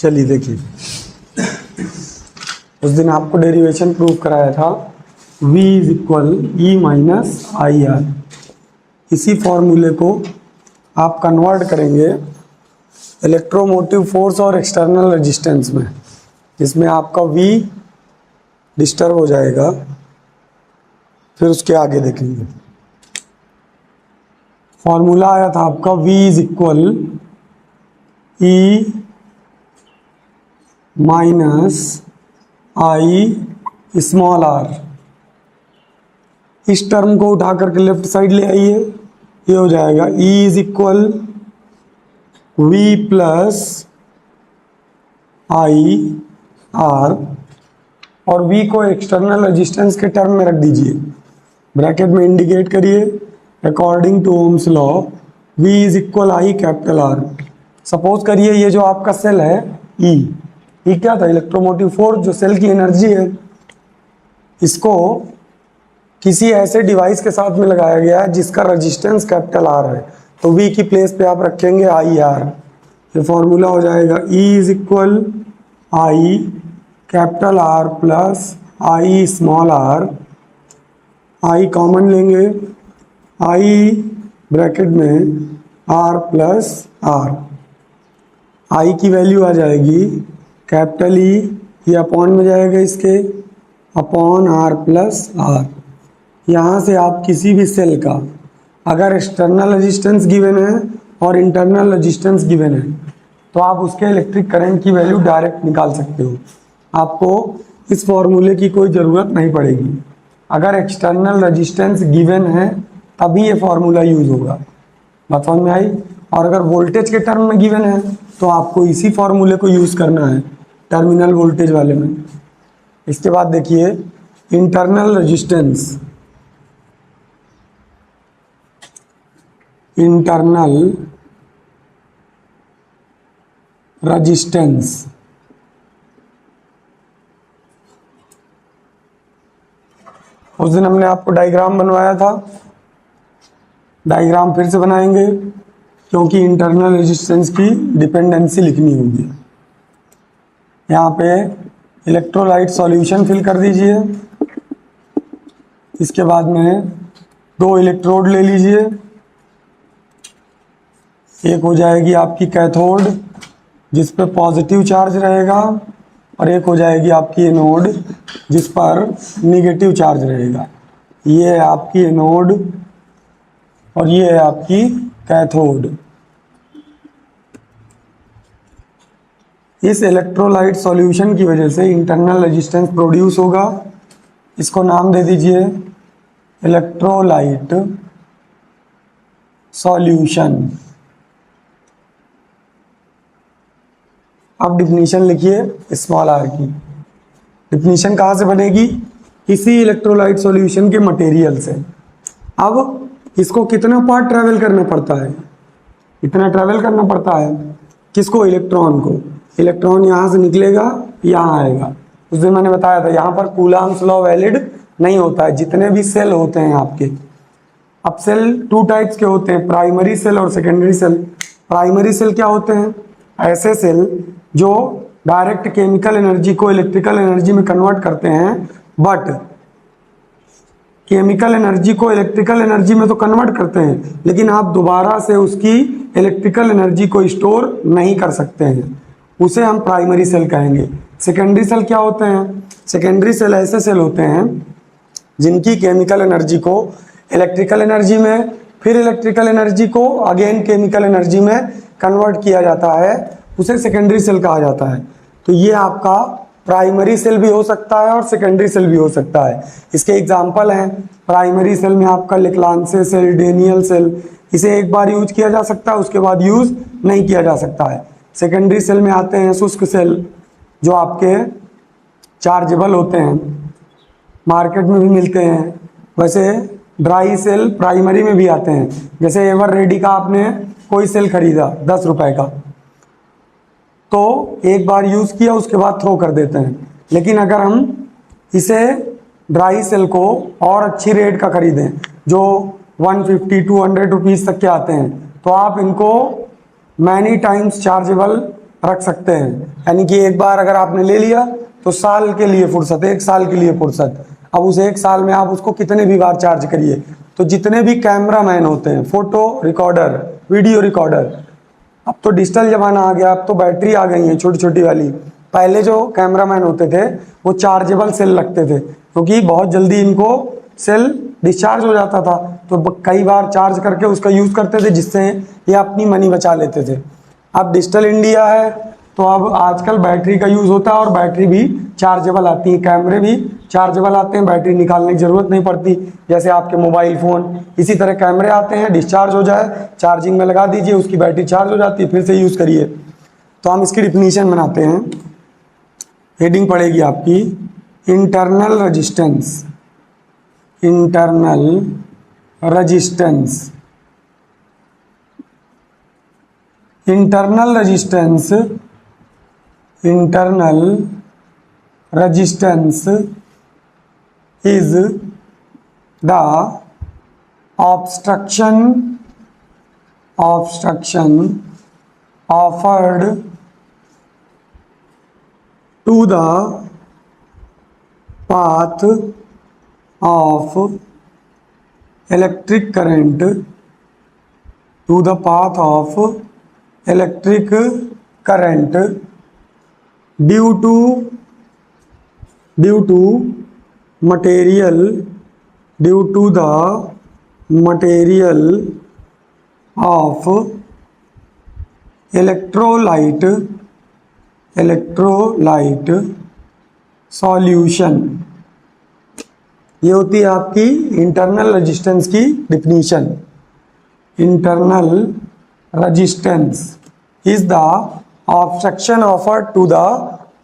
चलिए देखिए, उस दिन आपको डेरिवेशन प्रूव कराया था V is equal e minus I R. इसी फॉर्मूले को आप कन्वर्ट करेंगे इलेक्ट्रोमोटिव फोर्स और एक्सटर्नल रेजिस्टेंस में, जिसमें आपका V डिस्टर्ब हो जाएगा। फिर उसके आगे देखेंगे, फॉर्मूला आया था आपका V is equal e minus i small r. इस टर्म को उठा करके लेफ्ट साइड ले आइए, ये हो जाएगा E is equal V plus i are, और V को एक्सटर्नल रेजिस्टेंस के टर्म में रख दीजिए, ब्रैकेट में इंडिकेट करिए according to Ohm's law V is equal i capital r. Suppose करिए ये जो आपका सेल है E क्या था? इलेक्ट्रोमोटिव फोर्स, जो सेल की एनर्जी है। इसको किसी ऐसे डिवाइस के साथ में लगाया गया है जिसका रेजिस्टेंस कैपिटल आर है, तो V की प्लेस पे आप रखेंगे आई आर। ये फॉर्मूला हो जाएगा E is equal i capital r plus i small r. I common लेंगे, आई ब्रैकेट में आर प्लस आर। आई की वैल्यू आ जाएगी कैपिटल ई, ये अपॉन में जाएगा इसके, अपॉन आर प्लस आर। यहाँ से आप किसी भी सेल का अगर एक्सटर्नल रेजिस्टेंस गिवन है और इंटरनल रेजिस्टेंस गिवन है, तो आप उसके इलेक्ट्रिक करंट की वैल्यू डायरेक्ट निकाल सकते हो। आपको इस फॉर्मूले की कोई ज़रूरत नहीं पड़ेगी। अगर एक्सटर्नल रेजिस्टेंस गिवन है तभी ये फॉर्मूला यूज़ होगा। बात समझ में आई? और अगर वोल्टेज के टर्म में गिवन है तो आपको इसी फॉर्मूले को यूज़ करना है टर्मिनल वोल्टेज वाले में। इसके बाद देखिए इंटरनल रेजिस्टेंस, इंटरनल रेजिस्टेंस उस दिन हमने आपको डायग्राम बनवाया था, डायग्राम फिर से बनाएंगे क्योंकि इंटरनल रेजिस्टेंस की डिपेंडेंसी लिखनी होगी। यहाँ पे इलेक्ट्रोलाइट सॉल्यूशन फिल कर दीजिए। इसके बाद में 2 इलेक्ट्रोड ले लीजिए, एक हो जाएगी आपकी कैथोड जिस पर पॉजिटिव चार्ज रहेगा, और एक हो जाएगी आपकी एनोड जिस पर निगेटिव चार्ज रहेगा। ये है आपकी एनोड और ये है आपकी कैथोड। इस इलेक्ट्रोलाइट सॉल्यूशन की वजह से इंटरनल रेजिस्टेंस प्रोड्यूस होगा। इसको नाम दे दीजिए इलेक्ट्रोलाइट सॉल्यूशन। अब डिफिनीशन लिखिए स्मॉल आर की। डिफिनीशन कहाँ से बनेगी? इसी इलेक्ट्रोलाइट सॉल्यूशन के मटेरियल से। अब इसको कितना पार्ट ट्रैवल करना पड़ता है? इतना ट्रैवल करना पड़ता है। किसको? इलेक्ट्रॉन को। इलेक्ट्रॉन यहाँ से निकलेगा, यहाँ आएगा। उस दिन मैंने बताया था यहाँ पर कूलम्ब्स लॉ वैलिड नहीं होता है। जितने भी सेल होते हैं आपके, अब सेल 2 टाइप्स के होते हैं, प्राइमरी सेल और सेकेंडरी सेल। प्राइमरी सेल क्या होते हैं? ऐसे सेल जो डायरेक्ट केमिकल एनर्जी को इलेक्ट्रिकल एनर्जी में कन्वर्ट करते हैं, बट केमिकल एनर्जी को इलेक्ट्रिकल एनर्जी में तो कन्वर्ट करते हैं, लेकिन आप दोबारा से उसकी इलेक्ट्रिकल एनर्जी को स्टोर नहीं कर सकते हैं। उसे हम प्राइमरी सेल कहेंगे। सेकेंडरी सेल क्या होते हैं? सेकेंडरी सेल ऐसे सेल होते हैं जिनकी केमिकल एनर्जी को इलेक्ट्रिकल एनर्जी में, फिर इलेक्ट्रिकल एनर्जी को अगेन केमिकल एनर्जी में कन्वर्ट किया जाता है, उसे सेकेंडरी सेल कहा जाता है। तो ये आपका प्राइमरी सेल भी हो सकता है और सेकेंडरी सेल भी हो सकता है। इसके एग्जाम्पल हैं, प्राइमरी सेल में आपका लेक्लांसे सेल, डेनियल सेल, इसे एक बार यूज किया जा सकता है, उसके बाद यूज नहीं किया जा सकता है। सेकेंडरी सेल में आते हैं शुष्क सेल, जो आपके चार्जेबल होते हैं, मार्केट में भी मिलते हैं। वैसे ड्राई सेल प्राइमरी में भी आते हैं। जैसे एवर रेडी का आपने कोई सेल खरीदा 10 रुपए का, तो एक बार यूज़ किया उसके बाद थ्रो कर देते हैं। लेकिन अगर हम इसे ड्राई सेल को और अच्छी रेट का खरीदें जो 150-200 रुपीज़ तक के आते हैं, तो आप इनको मैनी टाइम्स चार्जेबल रख सकते हैं। यानी कि एक बार अगर आपने ले लिया तो साल के लिए फुर्सत, 1 साल के लिए फुर्सत। अब उस 1 साल में आप उसको कितने भी बार चार्ज करिए। तो जितने भी कैमरा मैन होते हैं, फोटो रिकॉर्डर, वीडियो रिकॉर्डर, अब तो डिजिटल ज़माना आ गया, अब तो बैटरी आ गई है छोटी छोटी वाली। पहले जो कैमरा मैन होते थे वो चार्जेबल सेल लगते थे, क्योंकि बहुत जल्दी इनको सेल डिस्चार्ज हो जाता था, तो कई बार चार्ज करके उसका यूज़ करते थे, जिससे ये अपनी मनी बचा लेते थे। अब डिजिटल इंडिया है तो अब आजकल बैटरी का यूज़ होता है और बैटरी भी चार्जेबल आती है, कैमरे भी चार्जेबल आते हैं, बैटरी निकालने की ज़रूरत नहीं पड़ती। जैसे आपके मोबाइल फ़ोन, इसी तरह कैमरे आते हैं, डिस्चार्ज हो जाए चार्जिंग में लगा दीजिए, उसकी बैटरी चार्ज हो जाती है, फिर से यूज़ करिए। तो हम इसकी डिफिनीशन बनाते हैं। हेडिंग पड़ेगी आपकी internal resistance. Internal resistance, internal resistance, internal resistance is the obstruction offered to the path of electric current, to the path of electric current due to material, due to the material of electrolyte solution। ये होती है आपकी internal resistance की definition. Internal resistance is the obstruction offered to the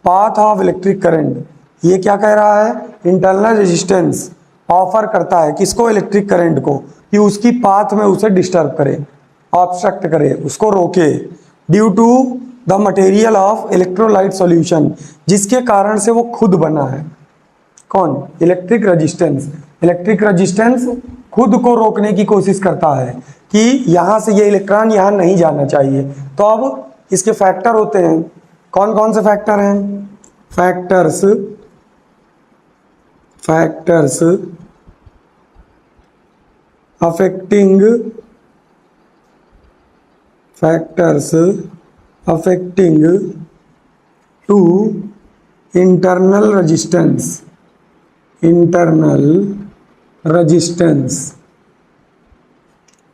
path of electric current. ये क्या कह रहा है? इंटरनल रेजिस्टेंस ऑफर करता है किसको? इलेक्ट्रिक करंट को, कि उसकी पाथ में उसे डिस्टर्ब करे, ऑब्स्ट्रक्ट करे, उसको रोके। Due to the material of electrolyte solution, जिसके कारण से वो खुद बना है। कौन? Electric resistance. इलेक्ट्रिक रेजिस्टेंस खुद को रोकने की कोशिश करता है कि यहाँ से ये इलेक्ट्रॉन यहाँ नहीं जाना चाहिए। तो अब इसके फैक्टर होते हैं, कौन कौन से फैक्टर हैं? Factors affecting to internal resistance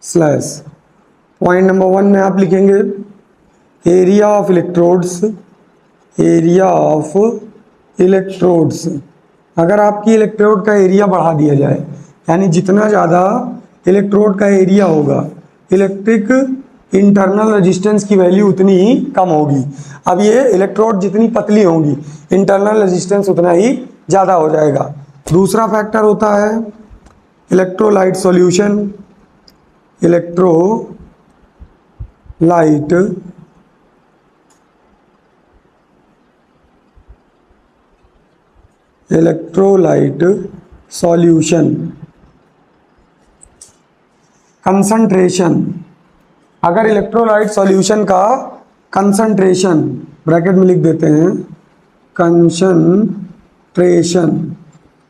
slash. Point number 1 में आप लिखेंगे एरिया ऑफ इलेक्ट्रोड्स। अगर आपकी इलेक्ट्रोड का एरिया बढ़ा दिया जाए, यानी जितना ज़्यादा इलेक्ट्रोड का एरिया होगा, इलेक्ट्रिक इंटरनल रेजिस्टेंस की वैल्यू उतनी ही कम होगी। अब ये इलेक्ट्रोड जितनी पतली होंगी, इंटरनल रेजिस्टेंस उतना ही ज़्यादा हो जाएगा। दूसरा फैक्टर होता है electrolyte solution. Electrolyte solution. Concentration, अगर इलेक्ट्रोलाइट सॉल्यूशन का कंसंट्रेशन, ब्रैकेट में लिख देते हैं कंसंट्रेशन,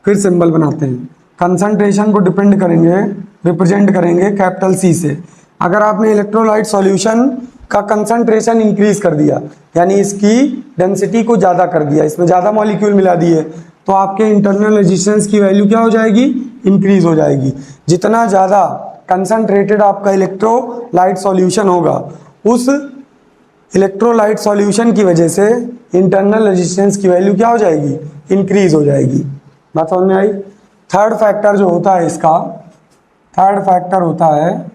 फिर सिंबल बनाते हैं। कंसंट्रेशन को रिप्रेजेंट करेंगे कैपिटल C से। अगर आपने इलेक्ट्रोलाइट सॉल्यूशन का कंसंट्रेशन इंक्रीज कर दिया, यानी इसकी डेंसिटी को ज़्यादा कर दिया, इसमें ज़्यादा मॉलिक्यूल मिला दिए, तो आपके इंटरनल रेजिस्टेंस की वैल्यू क्या हो जाएगी? इंक्रीज हो जाएगी। जितना ज़्यादा कंसंट्रेटेड आपका इलेक्ट्रोलाइट सॉल्यूशन होगा, उस इलेक्ट्रोलाइट सॉल्यूशन की वजह से इंटरनल रेजिस्टेंस की वैल्यू क्या हो जाएगी? इंक्रीज हो जाएगी। बात समझ में आई? थर्ड फैक्टर जो होता है इसका, थर्ड फैक्टर होता है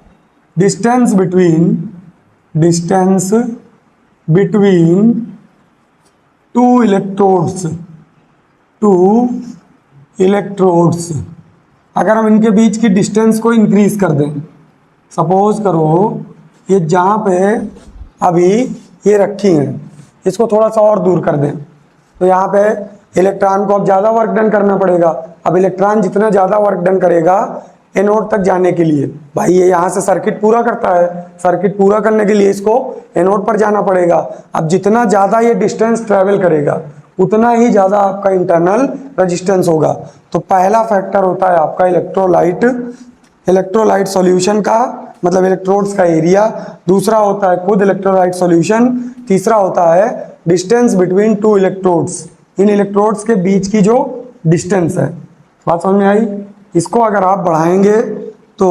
डिस्टेंस बिटवीन टू इलेक्ट्रोड्स। अगर हम इनके बीच की डिस्टेंस को इंक्रीज कर दें, सपोज करो ये जहाँ पे अभी ये रखी हैं इसको थोड़ा सा और दूर कर दें, तो यहाँ पे इलेक्ट्रॉन को अब ज़्यादा वर्क डन करना पड़ेगा। अब इलेक्ट्रॉन जितना ज़्यादा वर्क डन करेगा एनोड तक जाने के लिए, भाई ये यहाँ से सर्किट पूरा करता है, सर्किट पूरा करने के लिए इसको एनोड पर जाना पड़ेगा। अब जितना ज़्यादा ये डिस्टेंस ट्रेवल करेगा उतना ही ज़्यादा आपका इंटरनल रेजिस्टेंस होगा। तो पहला फैक्टर होता है आपका इलेक्ट्रोलाइट, इलेक्ट्रोलाइट सॉल्यूशन का मतलब इलेक्ट्रोड्स का एरिया, दूसरा होता है खुद इलेक्ट्रोलाइट सॉल्यूशन, तीसरा होता है डिस्टेंस बिटवीन टू इलेक्ट्रोड्स, इन इलेक्ट्रोड्स के बीच की जो डिस्टेंस है। बात समझ में आई? इसको अगर आप बढ़ाएंगे तो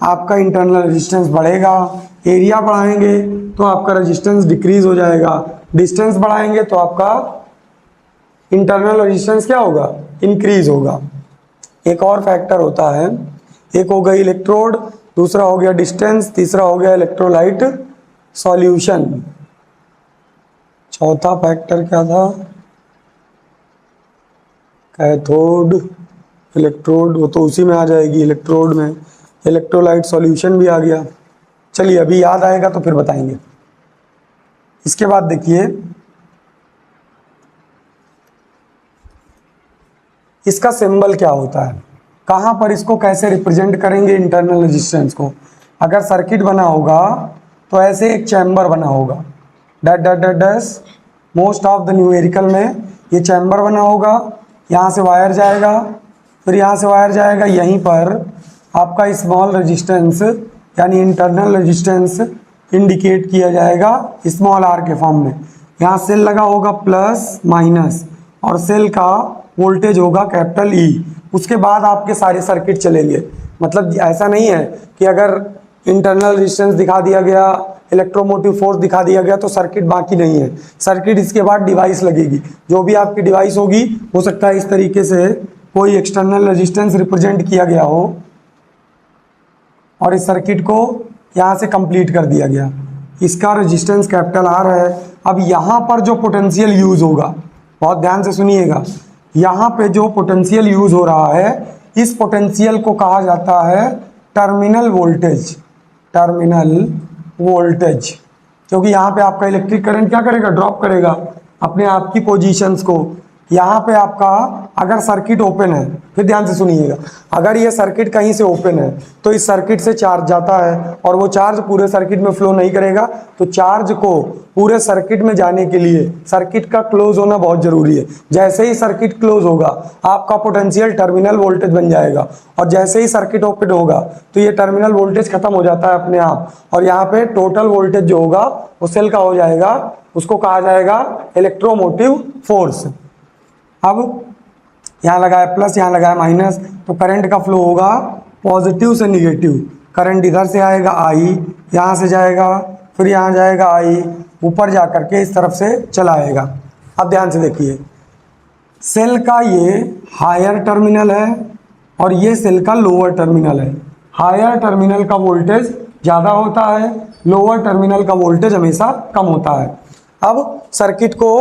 आपका इंटरनल रेजिस्टेंस बढ़ेगा, एरिया बढ़ाएंगे तो आपका रेजिस्टेंस डिक्रीज हो जाएगा, डिस्टेंस बढ़ाएंगे तो आपका इंटरनल रेजिस्टेंस क्या होगा? इंक्रीज होगा। एक और फैक्टर होता है, एक हो गई इलेक्ट्रोड, दूसरा हो गया डिस्टेंस, तीसरा हो गया इलेक्ट्रोलाइट सॉल्यूशन। चौथा फैक्टर क्या था? कैथोड, इलेक्ट्रोड, वो तो उसी में आ जाएगी, इलेक्ट्रोड में इलेक्ट्रोलाइट सॉल्यूशन भी आ गया। चलिए अभी याद आएगा तो फिर बताएंगे। इसके बाद देखिए इसका सिंबल क्या होता है, कहाँ पर इसको कैसे रिप्रेजेंट करेंगे इंटरनल रेजिस्टेंस को। अगर सर्किट बना होगा तो ऐसे एक चैम्बर बना होगा, that that that dash, most of the numerical में ये चैम्बर बना होगा, यहाँ से वायर जाएगा, फिर यहाँ से वायर जाएगा, यहीं पर आपका स्मॉल रेजिस्टेंस यानी इंटरनल रेजिस्टेंस इंडिकेट किया जाएगा स्मॉल आर के फॉर्म में। यहाँ सेल लगा होगा प्लस माइनस और सेल का वोल्टेज होगा कैपिटल ई। उसके बाद आपके सारे सर्किट चलेंगे। मतलब ऐसा नहीं है कि अगर इंटरनल रेजिस्टेंस दिखा दिया गया, इलेक्ट्रोमोटिव फोर्स दिखा दिया गया तो सर्किट बाकी नहीं है। सर्किट इसके बाद डिवाइस लगेगी, जो भी आपकी डिवाइस होगी, हो सकता है इस तरीके से कोई एक्सटर्नल रेजिस्टेंस रिप्रेजेंट किया गया हो और इस सर्किट को यहाँ से कंप्लीट कर दिया गया, इसका रेजिस्टेंस कैपिटल आर है। अब यहाँ पर जो पोटेंशियल यूज होगा, बहुत ध्यान से सुनिएगा, यहाँ पे जो पोटेंशियल यूज हो रहा है इस पोटेंशियल को कहा जाता है टर्मिनल वोल्टेज, टर्मिनल वोल्टेज। क्योंकि यहाँ पे आपका इलेक्ट्रिक करंट क्या करेगा? ड्रॉप करेगा अपने आप की पोजीशंस को। यहाँ पे आपका अगर सर्किट ओपन है, फिर ध्यान से सुनिएगा, अगर ये सर्किट कहीं से ओपन है तो इस सर्किट से चार्ज जाता है और वो चार्ज पूरे सर्किट में फ्लो नहीं करेगा। तो चार्ज को पूरे सर्किट में जाने के लिए सर्किट का क्लोज होना बहुत जरूरी है। जैसे ही सर्किट क्लोज होगा आपका पोटेंशियल टर्मिनल वोल्टेज बन जाएगा और जैसे ही सर्किट ओपन होगा तो ये टर्मिनल वोल्टेज खत्म हो जाता है अपने आप और यहाँ पे टोटल वोल्टेज जो होगा वो सेल का हो जाएगा, उसको कहा जाएगा इलेक्ट्रोमोटिव फोर्स। अब यहाँ लगाया प्लस, यहाँ लगाया माइनस, तो करंट का फ्लो होगा पॉजिटिव से निगेटिव। करंट इधर से आएगा आई, यहाँ से जाएगा, फिर यहाँ जाएगा आई, ऊपर जा करके इस तरफ से चला आएगा। अब ध्यान से देखिए, सेल का ये हायर टर्मिनल है और ये सेल का लोअर टर्मिनल है। हायर टर्मिनल का वोल्टेज ज़्यादा होता है, लोअर टर्मिनल का वोल्टेज हमेशा कम होता है। अब सर्किट को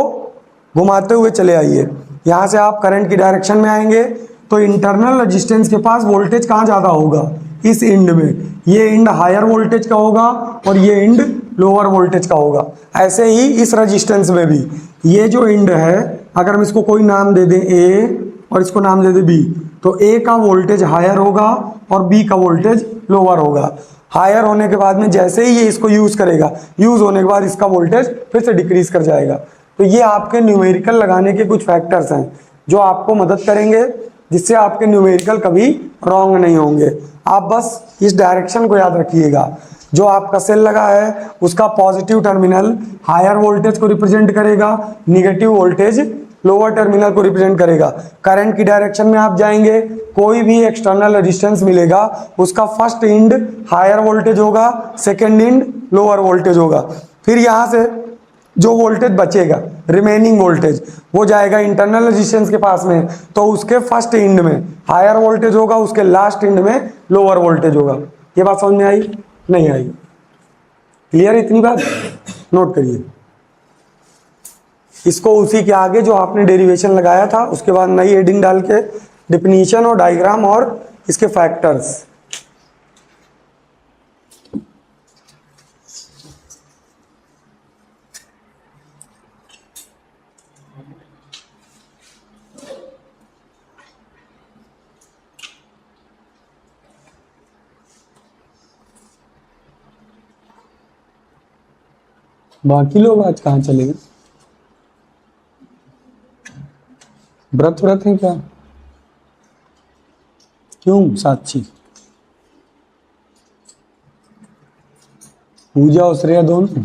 घुमाते हुए चले आइए, यहाँ से आप करंट की डायरेक्शन में आएंगे तो इंटरनल रेजिस्टेंस के पास वोल्टेज कहाँ ज़्यादा होगा? इस इंड में। ये इंड हायर वोल्टेज का होगा और ये इंड लोअर वोल्टेज का होगा। ऐसे ही इस रेजिस्टेंस में भी ये जो इंड है, अगर हम इसको कोई नाम दे दें ए और इसको नाम दे दें बी, तो ए का वोल्टेज हायर होगा और बी का वोल्टेज लोअर होगा। हायर होने के बाद में जैसे ही ये इसको यूज़ करेगा, यूज़ होने के बाद इसका वोल्टेज फिर से डिक्रीज कर जाएगा। तो ये आपके न्यूमेरिकल लगाने के कुछ फैक्टर्स हैं जो आपको मदद करेंगे, जिससे आपके न्यूमेरिकल कभी रॉन्ग नहीं होंगे। आप बस इस डायरेक्शन को याद रखिएगा। जो आपका सेल लगा है उसका पॉजिटिव टर्मिनल हायर वोल्टेज को रिप्रेजेंट करेगा, निगेटिव वोल्टेज लोअर टर्मिनल को रिप्रेजेंट करेगा। करंट की डायरेक्शन में आप जाएंगे, कोई भी एक्सटर्नल रेजिस्टेंस मिलेगा, उसका फर्स्ट इंड हायर वोल्टेज होगा, सेकेंड इंड लोअर वोल्टेज होगा। फिर यहाँ से जो वोल्टेज बचेगा, रिमेनिंग वोल्टेज, वो जाएगा इंटरनल रेजिस्टेंस के पास में, तो उसके फर्स्ट इंड में हायर वोल्टेज होगा, उसके लास्ट इंड में लोअर वोल्टेज होगा। ये बात समझ में आई? नहीं आई? क्लियर है इतनी बात? नोट करिए इसको। उसी के आगे जो आपने डेरिवेशन लगाया था उसके बाद नई हेडिंग डाल के डिफिनीशन और डायग्राम और इसके फैक्टर्स। बाकी लोग आज कहाँ चले गए? व्रत व्रत है क्या? क्यों साक्षी? पूजा और श्रेया दोनों?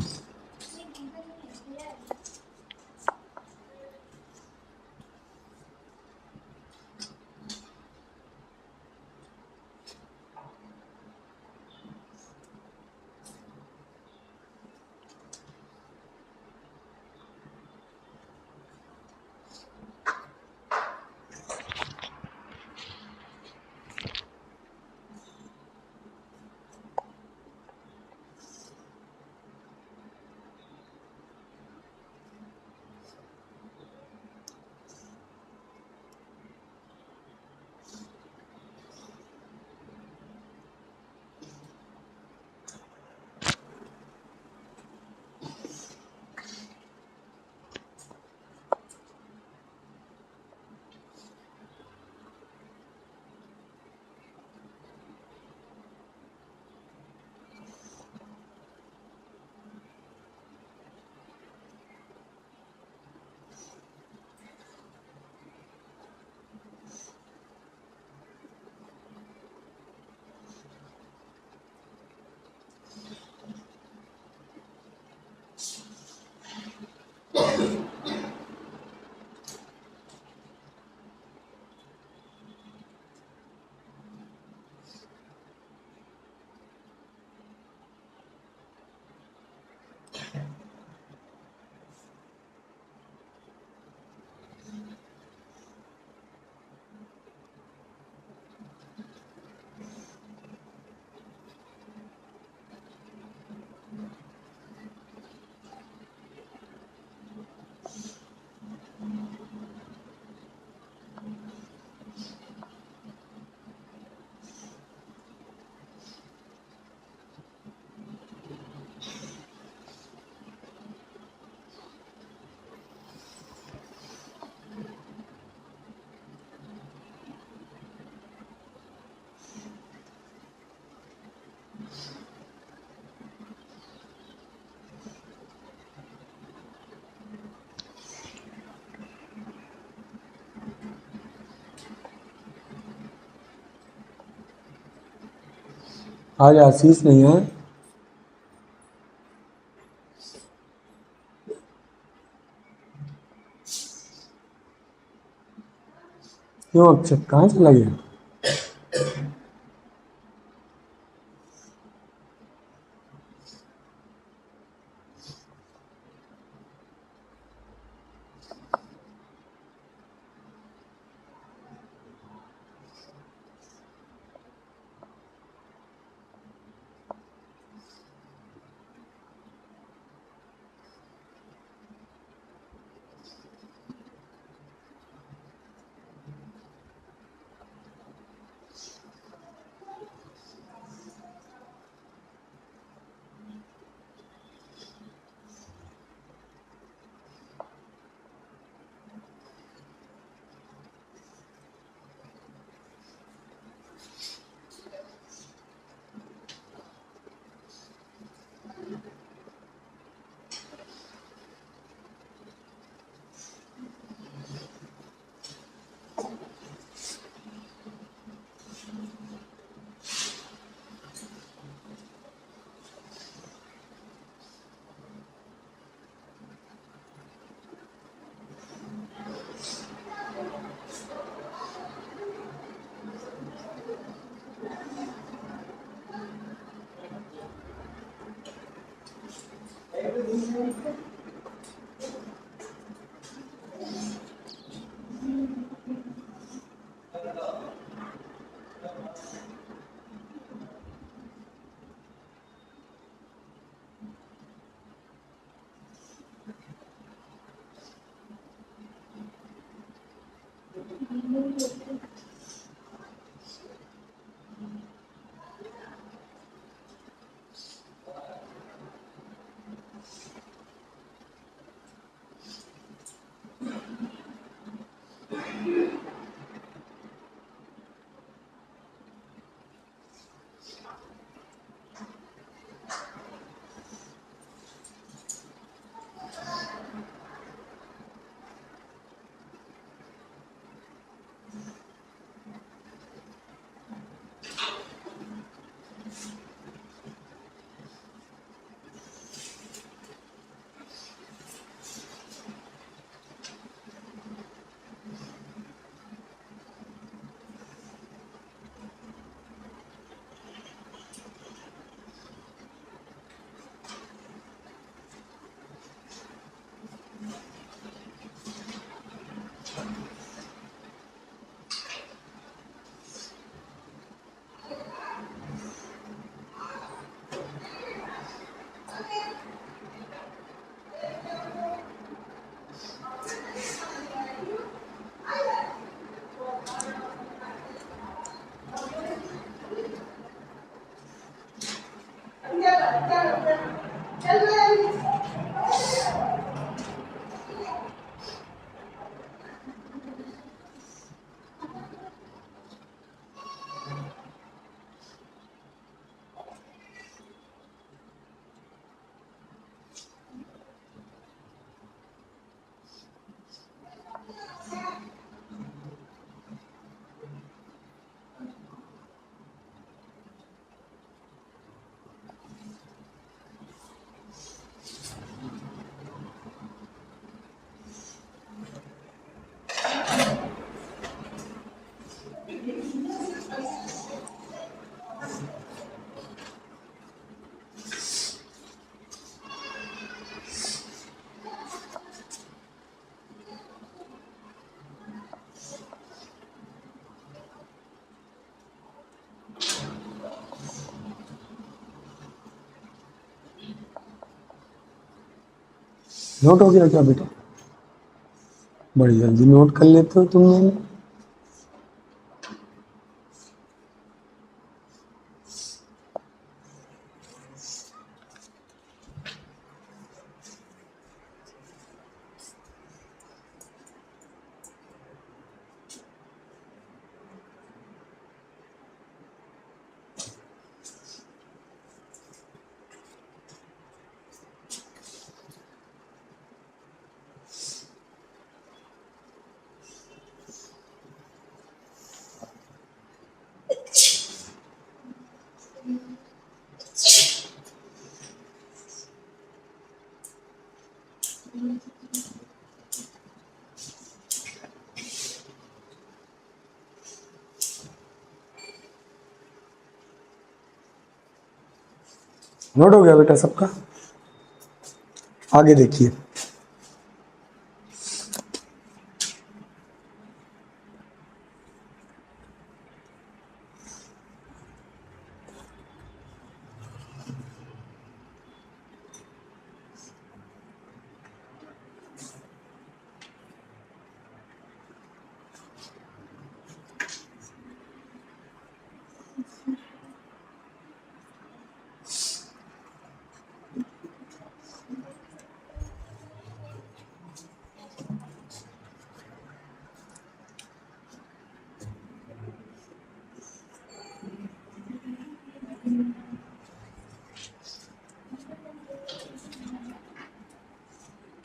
आज आशीष नहीं है? क्यों अक्षत कहाँ चला गया? नोट हो गया क्या बेटा? बड़ी जल्दी नोट कर लेते हो तुम लोग। नोट हो गया बेटा सबका? आगे देखिए,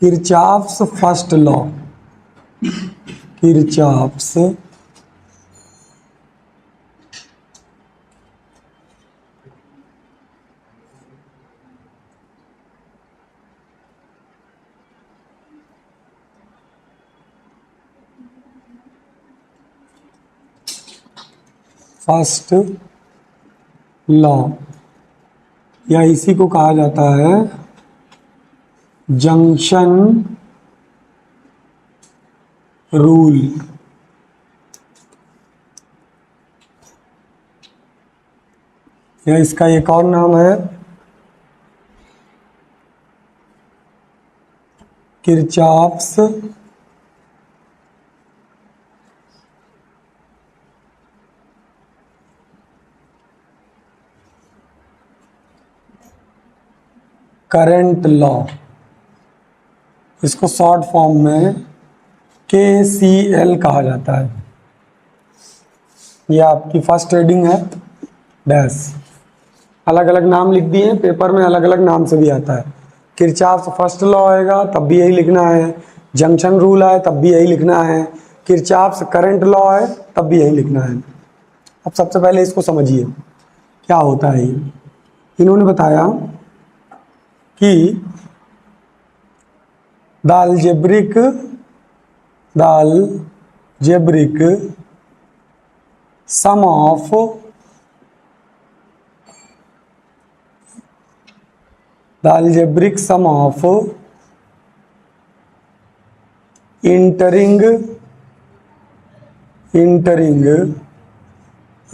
Kirchhoff's first law, Kirchhoff's first law, या इसी को कहा जाता है जंक्शन रूल। या इसका एक और नाम है किरचॉफ्स करंट लॉ। इसको शॉर्ट फॉर्म में KCL कहा जाता है। यह आपकी फर्स्ट रीडिंग है डैश। अलग अलग नाम लिख दिए पेपर में, अलग अलग नाम से भी आता है। किरचॉफ्स फर्स्ट लॉ आएगा तब भी यही लिखना है, जंक्शन रूल आए तब भी यही लिखना है, किरचॉफ्स करंट लॉ है तब भी यही लिखना है। अब सबसे पहले इसको समझिए क्या होता है। इन्होंने बताया कि the algebraic sum of entering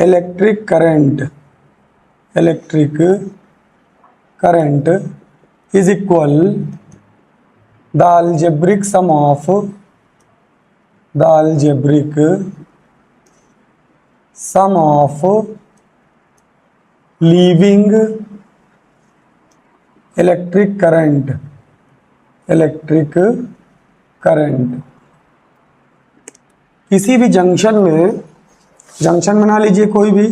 electric current is equal the algebraic sum of leaving electric current, electric current किसी भी जंक्शन में, जंक्शन बना लीजिए कोई भी,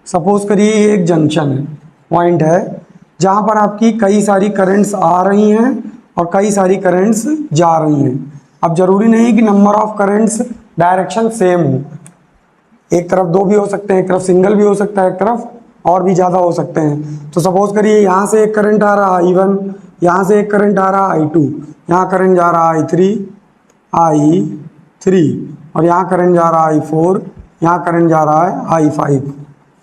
सपोज करिए ये एक जंक्शन है, पॉइंट है जहाँ पर आपकी कई सारी करंट्स आ रही हैं और कई सारी करंट्स जा रही हैं। अब जरूरी नहीं कि number of currents direction same हो, एक तरफ दो भी हो सकते हैं, एक तरफ सिंगल भी हो सकता है, एक तरफ और भी ज़्यादा हो सकते हैं। तो सपोज करिए यहाँ से एक करंट आ रहा है I1, यहाँ से एक करंट आ रहा है I2, यहाँ करंट जा रहा है I3 और यहाँ करंट जा रहा है I4, यहाँ करंट जा रहा है I5।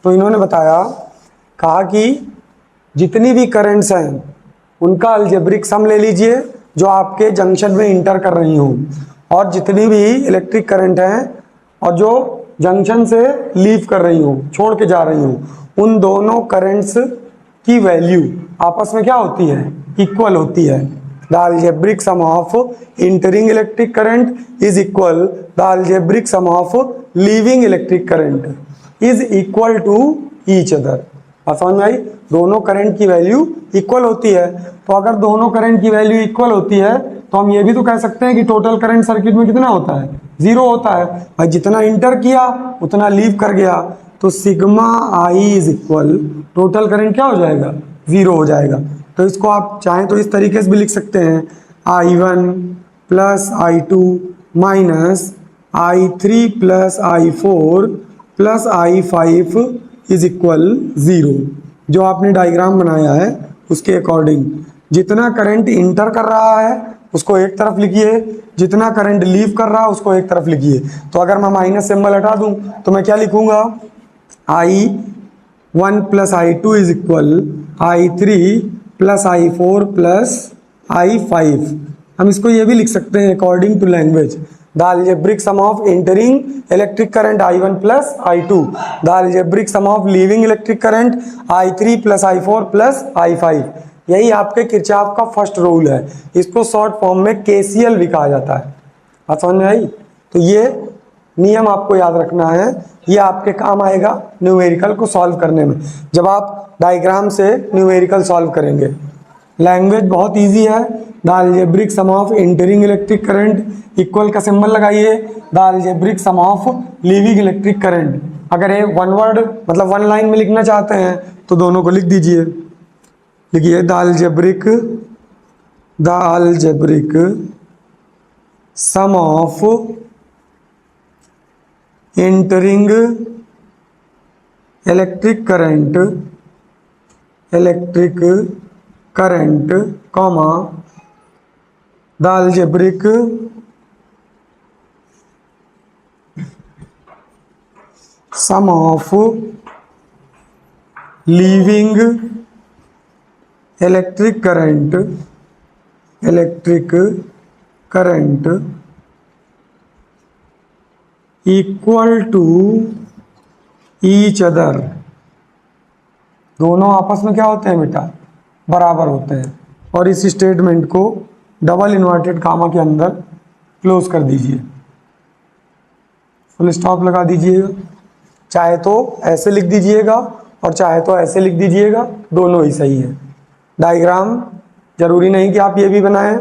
तो इन्होंने बताया, कहा कि जितनी भी करंट्स हैं उनका अलजेब्रिक सम ले लीजिए जो आपके जंक्शन में इंटर कर रही हों, और जितनी भी इलेक्ट्रिक करंट हैं और जो जंक्शन से लीव कर रही हो, छोड़ के जा रही हो, उन दोनों करंट्स की वैल्यू आपस में क्या होती है, इक्वल होती है। The algebraic sum of entering electric current is equal the algebraic sum of leaving electric current is equal to each other. और समझ में आई, दोनों करंट की वैल्यू इक्वल होती है। तो अगर दोनों करंट की वैल्यू इक्वल होती है तो हम ये भी तो कह सकते हैं कि टोटल करंट सर्किट में कितना होता है, जीरो होता है। भाई जितना इंटर किया उतना लीव कर गया, तो sigma I is equal, total current क्या हो जाएगा, जीरो हो जाएगा। तो इसको आप चाहें तो इस तरीके से भी लिख सकते हैं, I1 plus I2 minus I3 plus I4 plus I5 is equal zero. जो आपने डायग्राम बनाया है उसके अकॉर्डिंग जितना करंट इंटर कर रहा है उसको एक तरफ लिखिए, जितना करंट लीव कर रहा है उसको एक तरफ लिखिए। तो अगर मैं माइनस सिंबल हटा दूं तो मैं क्या लिखूंगा, I1 plus I2 is equal I3 plus I4 plus I5। हम इसको ये भी लिख सकते हैं according to language, the algebraic sum of entering electric current I1 plus I2, the algebraic sum of leaving electric current I3 plus I4 plus I5। यही आपके Kirchhoff का फर्स्ट रूल है, इसको शॉर्ट फॉर्म में KCL भी कहा जाता है। बात समझ में आई? तो ये नियम आपको याद रखना है, ये आपके काम आएगा न्यूमेरिकल को सॉल्व करने में, जब आप डायग्राम से न्यूमेरिकल सॉल्व करेंगे। लैंग्वेज बहुत इजी है, the algebraic sum of entering electric current, equal का सिंबल लगाइए, the algebraic sum of leaving electric current. अगर ये वन वर्ड मतलब वन लाइन में लिखना चाहते हैं तो दोनों को लिख दीजिए, लिखिए the algebraic sum of entering electric current comma the algebraic sum of leaving electric current equal to each other. दोनों आपस में क्या होते हैं बेटा, बराबर होते हैं। और इस स्टेटमेंट को डबल इन्वर्टेड कामा के अंदर क्लोज कर दीजिए, फुल स्टॉप लगा दीजिएगा। चाहे तो ऐसे लिख दीजिएगा और चाहे तो ऐसे लिख दीजिएगा, दोनों ही सही है। डायग्राम जरूरी नहीं कि आप ये भी बनाएं,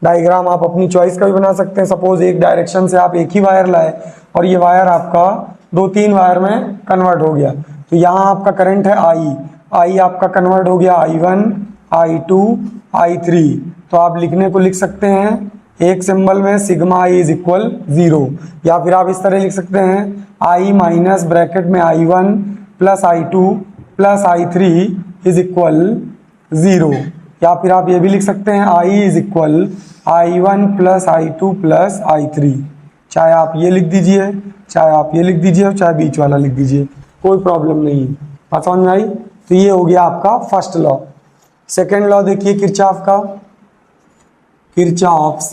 डायग्राम आप अपनी चॉइस का भी बना सकते हैं। सपोज एक डायरेक्शन से आप एक ही वायर लाए और ये वायर आपका 2-3 वायर में कन्वर्ट हो गया, तो यहाँ आपका करंट है I आपका कन्वर्ट हो गया I1, I2, I3। तो आप लिखने को लिख सकते हैं एक सिंबल में सिग्मा आई इज इक्वल 0, या फिर आप इस तरह लिख सकते हैं I माइनस ब्रैकेट में I1 plus I2 plus I3 is equal 0, या फिर आप ये भी लिख सकते हैं I is equal I1 plus I2 plus I3। चाहे आप ये लिख दीजिए, चाहे आप ये लिख दीजिए, और चाहे बीच वाला लिख दीजिए, कोई प्रॉब्लम नहीं है। बात समझ में आई? तो ये हो गया आपका फर्स्ट लॉ। सेकेंड लॉ देखिए किरचॉफ का, किरचॉफ्स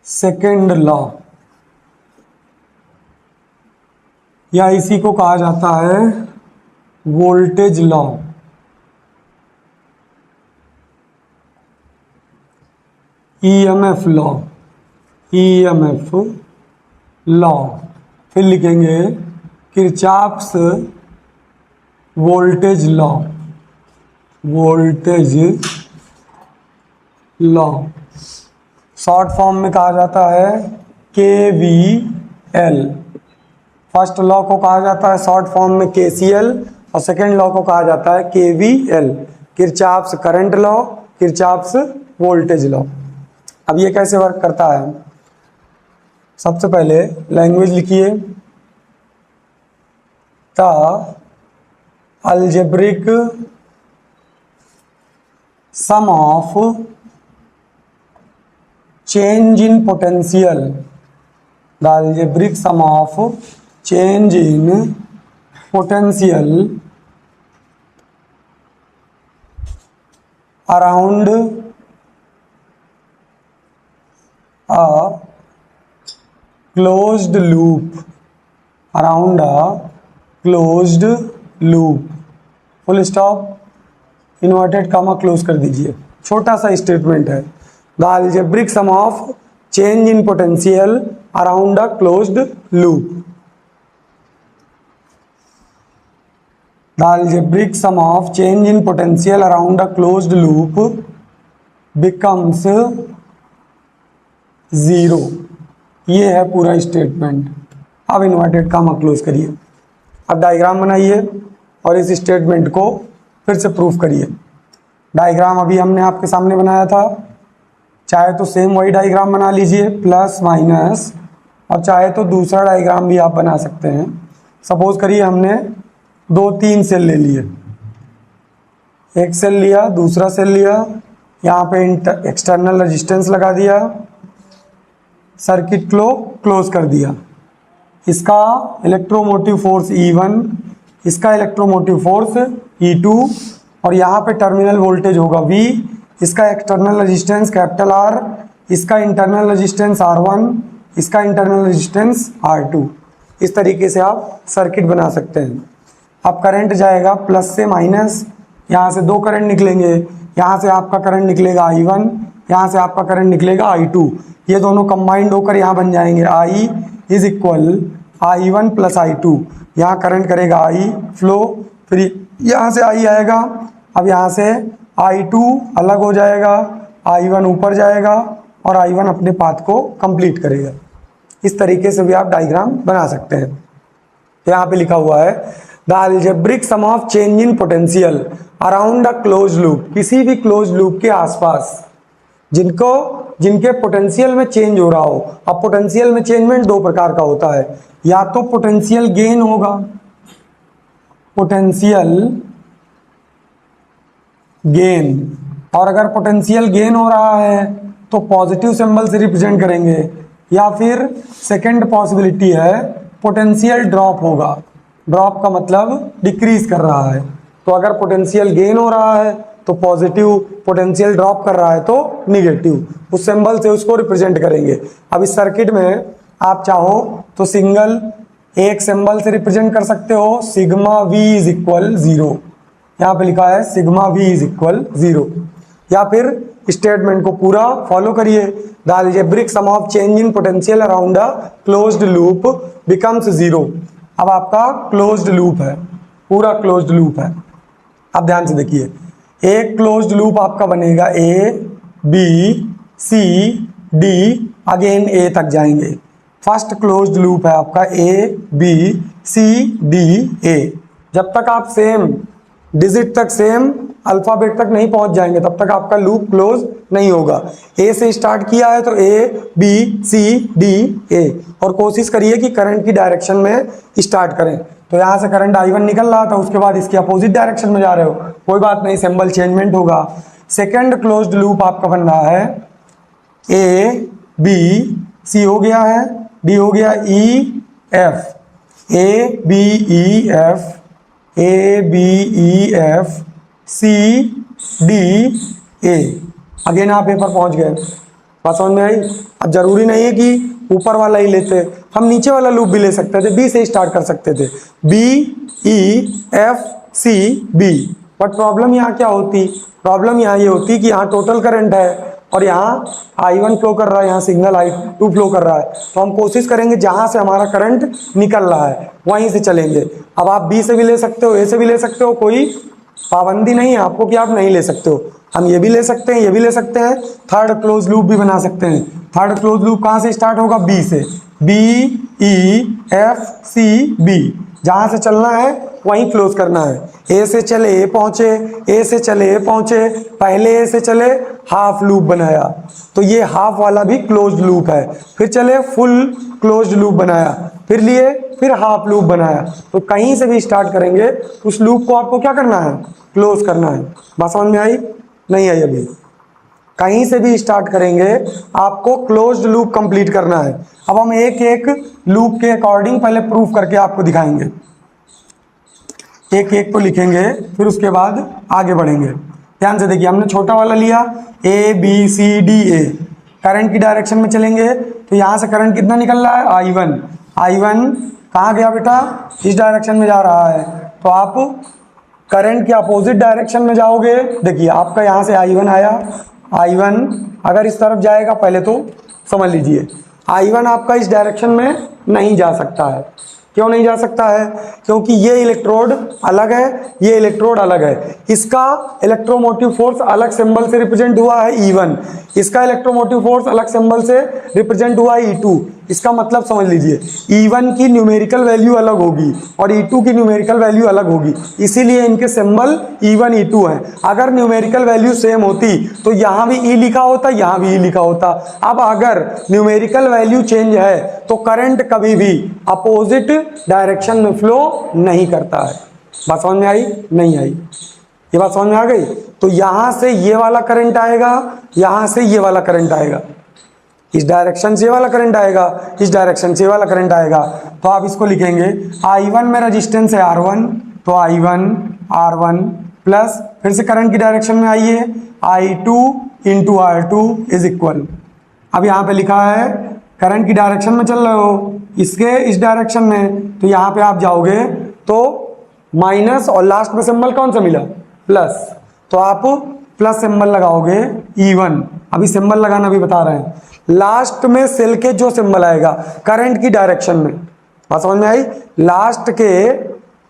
सेकेंड लॉ, या इसी को कहा जाता है वोल्टेज लॉ। EMF लॉ, फिर लिखेंगे Kirchhoff's voltage law, voltage law short form में कहा जाता है KVL। फर्स्ट लॉ को कहा जाता है शॉर्ट फॉर्म में KCL और सेकेंड लॉ को कहा जाता है KVL, Kirchhoff's current law, Kirchhoff's voltage law. अब ये कैसे वर्क करता है, सबसे पहले लैंग्वेज लिखिए, the algebraic sum of change in potential, the algebraic sum of change in potential around a closed loop, around a closed loop, full stop, inverted comma close कर दीजिए। छोटा सा स्टेटमेंट है, the algebraic sum of change in potential around a closed loop, the algebraic sum of change in potential around a closed loop becomes 0। ये है पूरा statement. अब inverted comma close करिए, अब डायग्राम बनाइए और इस स्टेटमेंट को फिर से प्रूफ करिए। डायग्राम अभी हमने आपके सामने बनाया था, चाहे तो सेम वही डायग्राम बना लीजिए प्लस माइनस, और चाहे तो दूसरा डायग्राम भी आप बना सकते हैं। सपोज करिए हमने 2-3 सेल ले लिए, एक सेल लिया, दूसरा सेल लिया, यहाँ पे एक्सटर्नल रेजिस्टेंस लगा दिया, सर्किट को क्लोज कर दिया। इसका इलेक्ट्रोमोटिव फोर्स E1, इसका इलेक्ट्रोमोटिव फोर्स E2, और यहाँ पे टर्मिनल वोल्टेज होगा V, इसका एक्सटर्नल रेजिस्टेंस कैपिटल R, इसका इंटरनल रेजिस्टेंस R1, इसका इंटरनल रेजिस्टेंस R2। इस तरीके से आप सर्किट बना सकते हैं। अब करंट जाएगा प्लस से माइनस, यहाँ से 2 करंट निकलेंगे, यहाँ से आपका करंट निकलेगा I1, यहाँ से आपका करंट निकलेगा I2। ये दोनों कंबाइंड होकर यहाँ बन जाएंगे I is equal I1 plus I2। यहाँ करंट करेगा I फ्लो, फिर यहाँ से I आएगा, अब यहाँ से I2 अलग हो जाएगा, I1 ऊपर जाएगा और I1 अपने पाथ को कंप्लीट करेगा। इस तरीके से भी आप डायग्राम बना सकते हैं। तो यहाँ पे लिखा हुआ है the algebraic sum of change in potential around a close loop, किसी भी क्लोज लूप के आसपास जिनके पोटेंशियल में चेंज हो रहा हो। अब पोटेंशियल में चेंजमेंट 2 प्रकार का होता है, या तो पोटेंशियल गेन होगा, पोटेंशियल गेन, और अगर पोटेंशियल गेन हो रहा है तो पॉजिटिव सिंबल से रिप्रेजेंट करेंगे, या फिर सेकंड पॉसिबिलिटी है पोटेंशियल ड्रॉप होगा। ड्रॉप का मतलब डिक्रीज कर रहा है, तो अगर पोटेंशियल गेन हो रहा है तो पॉजिटिव, पोटेंशियल ड्रॉप कर रहा है तो निगेटिव, उस सिंबल से उसको रिप्रेजेंट करेंगे। अब इस सर्किट में आप चाहो तो सिंगल एक सिंबल से रिप्रेजेंट कर सकते हो, सिग्मा V इज इक्वल 0, यहाँ पे लिखा है सिग्मा V इज इक्वल 0, या फिर स्टेटमेंट को पूरा फॉलो करिए, the algebraic sum of change in potential around a closed loop becomes 0। अब आपका क्लोज्ड लूप है, पूरा क्लोज्ड लूप है। अब ध्यान से देखिए, एक क्लोज्ड लूप आपका बनेगा A B C D, again A तक जाएंगे। फर्स्ट क्लोज्ड लूप है आपका A B C D A। जब तक आप सेम डिजिट तक, सेम अल्फाबेट तक नहीं पहुंच जाएंगे तब तक आपका लूप क्लोज नहीं होगा। A से स्टार्ट किया है तो A B C D A, और कोशिश करिए कि करंट की डायरेक्शन में स्टार्ट करें। तो यहाँ से करंट I1 निकल रहा था, उसके बाद इसके अपोजिट डायरेक्शन में जा रहे हो, कोई बात नहीं, सिंबल चेंजमेंट होगा। सेकेंड क्लोज्ड लूप आपका बन रहा है A B C हो गया है, D हो गया E F, A B E F, A B E F C D A। Again आप ए पर पहुंच गए, बात समझ में आई। अब जरूरी नहीं है कि ऊपर वाला ही लेते, हम नीचे वाला लूप भी ले सकते थे, बी से स्टार्ट कर सकते थे, B E F C B। But problem यहाँ क्या होती, प्रॉब्लम यहाँ ये होती कि यहाँ टोटल करंट है और यहाँ I1 फ्लो कर रहा है, यहाँ सिग्नल I2 फ्लो कर रहा है। तो हम कोशिश करेंगे जहाँ से हमारा करंट निकल रहा है वहीं से चलेंगे। अब आप B से भी ले सकते हो, A से भी ले सकते हो, कोई पाबंदी नहीं है आपको कि आप नहीं ले सकते हो। हम ये भी ले सकते हैं, ये भी ले सकते हैं, थर्ड क्लोज लूप भी बना सकते हैं। थर्ड क्लोज लूप कहाँ से स्टार्ट होगा? B से। B E F C B, जहाँ से चलना है वहीं क्लोज करना है। ए से चले ए पहुंचे, ए से चले ए पहुंचे, पहले ए से चले हाफ लूप बनाया, तो ये हाफ वाला भी क्लोज्ड लूप है। फिर चले फुल क्लोज्ड लूप बनाया, फिर लिए फिर हाफ लूप बनाया। तो कहीं से भी स्टार्ट करेंगे उस लूप को आपको क्या करना है? क्लोज करना है। बात समझ में आई? नहीं आई अभी? कहीं से भी स्टार्ट करेंगे आपको क्लोज्ड लूप कंप्लीट करना है। अब हम एक एक लूप के अकॉर्डिंग पहले प्रूफ करके आपको दिखाएंगे, एक एक को लिखेंगे, फिर उसके बाद आगे बढ़ेंगे। ध्यान से देखिए, हमने छोटा वाला लिया A B C D A, current की डायरेक्शन में चलेंगे तो यहाँ से करंट कितना निकल रहा है? I1। I1 कहाँ गया बेटा? इस डायरेक्शन में जा रहा है, तो आप करंट के अपोजिट डायरेक्शन में जाओगे। देखिए आपका यहाँ से I1 आया, I1 अगर इस तरफ जाएगा, पहले तो समझ लीजिए I1 आपका इस डायरेक्शन में नहीं जा सकता है। क्यों नहीं जा सकता है? क्योंकि ये इलेक्ट्रोड अलग है, ये इलेक्ट्रोड अलग है। इसका इलेक्ट्रोमोटिव फोर्स अलग सिंबल से रिप्रेजेंट हुआ है E1, इसका इलेक्ट्रोमोटिव फोर्स अलग सिंबल से रिप्रेजेंट हुआ है E2। इसका मतलब समझ लीजिए E1 की न्यूमेरिकल वैल्यू अलग होगी और E2 की न्यूमेरिकल वैल्यू अलग होगी, इसीलिए इनके सिंबल E1 E2 हैं। अगर न्यूमेरिकल वैल्यू सेम होती तो यहाँ भी E लिखा होता, यहाँ भी E लिखा होता। अब अगर न्यूमेरिकल वैल्यू चेंज है तो करंट कभी भी अपोजिट डायरेक्शन में फ्लो नहीं करता है। बात समझ में आई? नहीं आई? ये बात समझ में आ गई? तो यहां से ये वाला करंट आएगा, यहां से ये वाला करंट आएगा, इस डायरेक्शन से ये वाला करंट आएगा, इस डायरेक्शन से ये वाला करंट आएगा। तो आप इसको लिखेंगे I1 में रेजिस्टेंस है R1, तो I1 R1 प्लस, फिर से करंट की डायरेक्शन में आइए, I2 into R2 is equal. अब यहाँ पे लिखा है करंट की डायरेक्शन में चल रहे हो, इसके इस डायरेक्शन में, तो यहाँ पे आप जाओगे तो माइनस और लास्ट में सिंबल कौन सा मिला? प्लस, तो आप प्लस सिंबल लगाओगे E1। अभी सिंबल लगाना भी बता रहे हैं। लास्ट में सेल के जो सिंबल आएगा करंट की डायरेक्शन में, बात समझ में आई? लास्ट के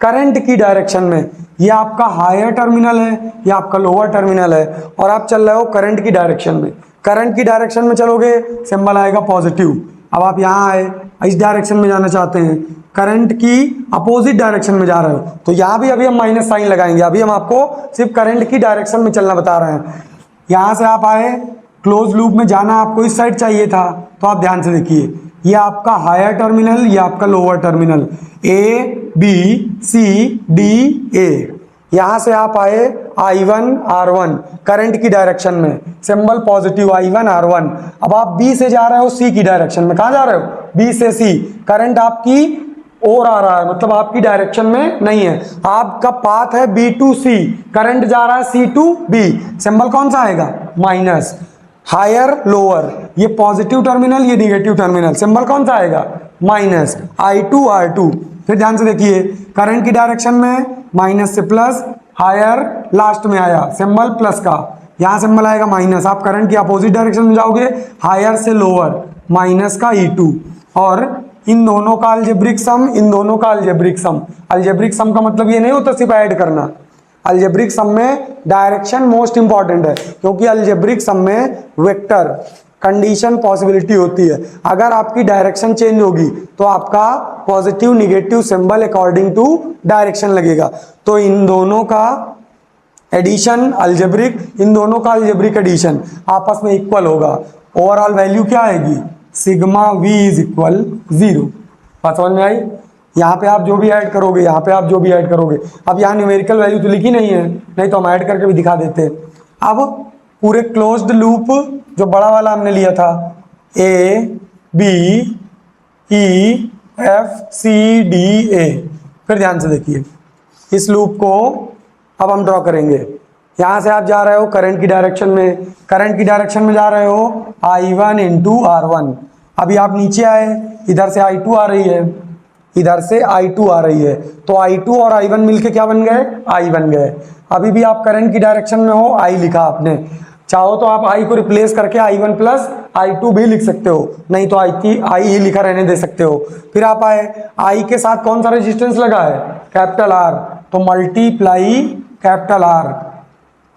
करंट की डायरेक्शन में, ये आपका हायर टर्मिनल है, ये आपका लोअर टर्मिनल है, और आप चल रहे हो करंट की डायरेक्शन में। करंट की डायरेक्शन में चलोगे सिंबल आएगा पॉजिटिव। अब आप यहाँ आए, इस डायरेक्शन में जाना चाहते हैं, करंट की अपोजिट डायरेक्शन में जा रहे हो, तो यहाँ भी अभी हम माइनस साइन लगाएंगे। अभी हम आपको सिर्फ करंट की डायरेक्शन में चलना बता रहे हैं। यहाँ से आप आए, क्लोज लूप में जाना आपको इस साइड चाहिए था, तो आप ध्यान से देखिए, ये आपका हायर टर्मिनल, ये आपका lower terminal, A B C D A। यहां से आप आए I1 R1 करंट की डायरेक्शन में, सिंबल पॉजिटिव I1 R1। अब आप B से जा रहे हो C की डायरेक्शन में। कहां जा रहे हो? B से C। करंट आपकी और आ रहा है, मतलब आपकी डायरेक्शन में नहीं है, आपका पाथ है B to C, करंट जा रहा है C to B। सिंबल कौन सा आएगा? माइनस। हायर लोअर, ये पॉजिटिव टर्मिनल, ये निगेटिव टर्मिनल, सिंबल कौन सा आएगा? माइनस। I2 R2। फिर ध्यान से देखिए, करंट की डायरेक्शन में माइनस से प्लस, हायर लास्ट में आया, सिंबल प्लस का, यहां सिंबल आएगा माइनस। आप करंट की अपोजिट डायरेक्शन में जाओगे, हायर से लोअर, माइनस का E2। और इन दोनों का अलजेब्रिक सम, इन दोनों का अलजेब्रिक सम। अलजेब्रिक सम का मतलब ये नहीं होता सिर्फ ऐड करना, अलजेब्रिक सम में डायरेक्शन मोस्ट इंपॉर्टेंट है, क्योंकि अलजेब्रिक सम में वेक्टर कंडीशन पॉसिबिलिटी होती है। अगर आपकी डायरेक्शन चेंज होगी तो आपका positive negative symbol according to direction लगेगा। तो इन दोनों का एडिशन अलजेब्रिक, इन दोनों का अलजेब्रिक एडिशन आपस में इक्वल होगा। ओवरऑल वैल्यू क्या आएगी? Sigma V is equal 0। बात समझ में आई? यहाँ पे आप जो भी ऐड करोगे, यहाँ पे आप जो भी ऐड करोगे, अब यहाँ न्यूमेरिकल वैल्यू तो लिखी नहीं है, नहीं तो हम ऐड करके भी दिखा देते। अब पूरे क्लोज्ड लूप जो बड़ा वाला हमने लिया था, A B E F C D A, फिर ध्यान से देखिए, इस लूप को अब हम ड्रॉ करेंगे। यहाँ से आप जा रहे हो करंट की डायरेक्शन में, करंट की डायरेक्शन में जा रहे हो I1 इंटू R1। अभी आप नीचे आए, इधर से I2 आ रही है, इधर से I2 आ रही है, तो I2 और I1 मिलके क्या बन गए? I बन गए। अभी भी आप करंट की डायरेक्शन में हो, I लिखा आपने। चाहो तो आप आई को रिप्लेस करके I1 प्लस I2 भी लिख सकते हो, नहीं तो आई ही लिखा रहने दे सकते हो। फिर आप आए आई के साथ कौन सा रेजिस्टेंस लगा है, कैपिटल आर, तो multiply capital R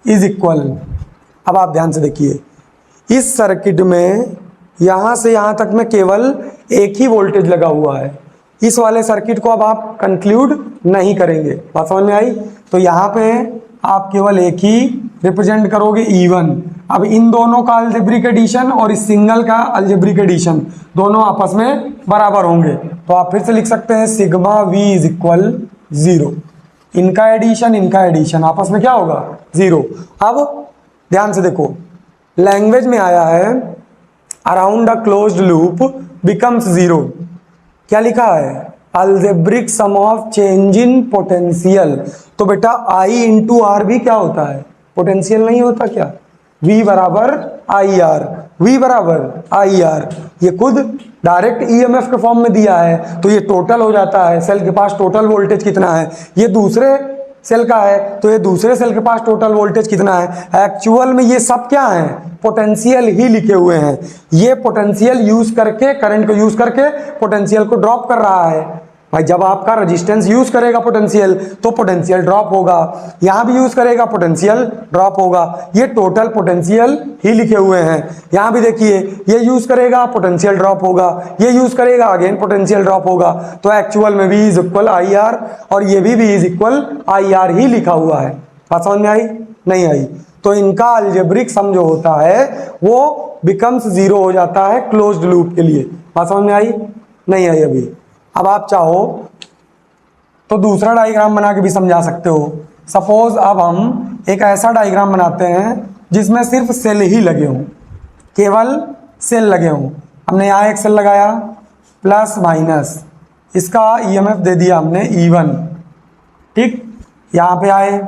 is equal. अब आप ध्यान से देखिए, इस सर्किट में यहां से यहां तक में केवल एक ही वोल्टेज लगा हुआ है। इस वाले सर्किट को अब आप कंक्लूड नहीं करेंगे, बात समझ में आई। तो यहाँ पे आप केवल एक ही रिप्रेजेंट करोगे E1। अब इन दोनों का अलजेब्रिक एडिशन और इस सिंगल का अलजेब्रिक एडिशन दोनों आपस में बराबर होंगे, तो आप फिर से लिख सकते हैं सिग्मा V इज इक्वल 0। इनका एडिशन आपस में क्या होगा, 0। अब ध्यान से देखो, लैंग्वेज में आया है around a closed loop becomes 0। क्या लिखा है, algebraic sum of change in potential. तो बेटा I इंटू आर भी क्या होता है, पोटेंशियल नहीं होता क्या, V बराबर आई आर। ये खुद डायरेक्ट EMF के फॉर्म में दिया है, तो ये टोटल हो जाता है। सेल के पास टोटल वोल्टेज कितना है, ये दूसरे सेल का है, तो ये दूसरे सेल के पास टोटल वोल्टेज कितना है। एक्चुअल में ये सब क्या है, पोटेंशियल ही लिखे हुए हैं। ये पोटेंशियल यूज करके, करंट को यूज करके पोटेंशियल को ड्रॉप कर रहा है। भाई जब आपका रेजिस्टेंस यूज करेगा पोटेंशियल, तो पोटेंशियल ड्रॉप होगा, यहां भी यूज करेगा पोटेंशियल ड्रॉप होगा। ये टोटल पोटेंशियल ही लिखे हुए हैं। यहां भी देखिए, ये यूज करेगा पोटेंशियल ड्रॉप होगा, ये यूज करेगा अगेन पोटेंशियल ड्रॉप होगा। तो एक्चुअल में V is equal I are, और ये भी V is equal I R ही लिखा हुआ है। बात समझ में आई, नहीं आई। तो इनका अलजेब्रिक सम जो होता है वो बिकम्स 0 हो जाता है क्लोज्ड लूप के लिए। बात समझ में आई, नहीं आई अभी। अब आप चाहो तो दूसरा डायग्राम बना के भी समझा सकते हो। सपोज अब हम एक ऐसा डायग्राम बनाते हैं जिसमें सिर्फ सेल ही लगे हों, केवल सेल लगे हों। हमने यहाँ एक सेल लगाया प्लस माइनस, इसका EMF दे दिया हमने E1, ठीक। यहाँ पे आए